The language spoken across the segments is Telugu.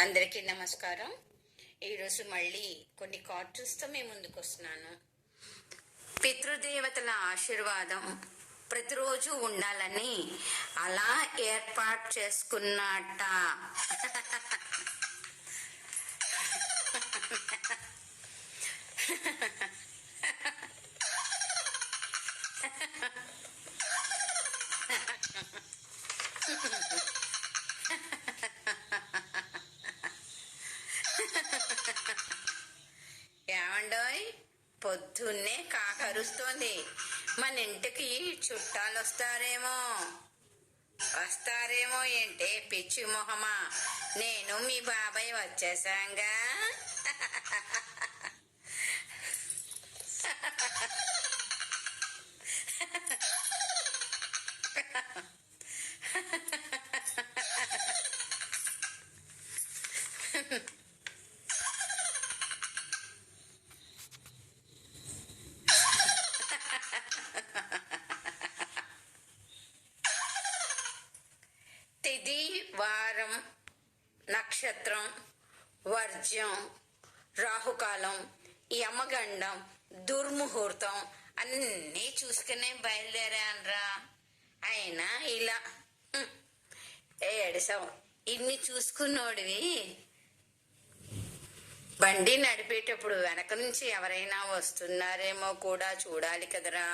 అందరికీ నమస్కారం. ఈరోజు మళ్ళీ కొన్ని కార్టూన్స్తో మేము ముందుకు వస్తున్నాను. పితృదేవతల ఆశీర్వాదం ప్రతిరోజు ఉండాలని అలా ఏర్పాటు చేసుకున్నట్ట. ఏమండోయ్, పొద్దున్నే కాకరుస్తోంది. మన ఇంటికి చుట్టాలు వస్తారేమో ఏంటే పిచ్చి మొహమా, నేను మీ బాబాయ్ వచ్చేసాంగా. తిథి, వారం, నక్షత్రం, వర్జ్యం, రాహుకాలం, యమగండం, దుర్ముహూర్తం అన్నీ చూసుకునే బయలుదేరాన్రా. అయినా ఇలా ఏడుసాం. ఇన్ని చూసుకున్నోడివి బండి నడిపేటప్పుడు వెనక నుంచి ఎవరైనా వస్తున్నారేమో కూడా చూడాలి కదరా.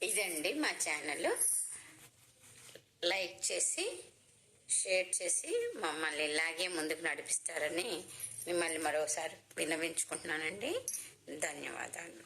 ఇదండి మా ఛానల్. లైక్ చేసి షేర్ చేసి మమ్మల్ని ఇలాగే ముందుకు నడిపిస్తారని మిమ్మల్ని మరోసారి విన్నవించుకుంటున్నానండి. ధన్యవాదాలు.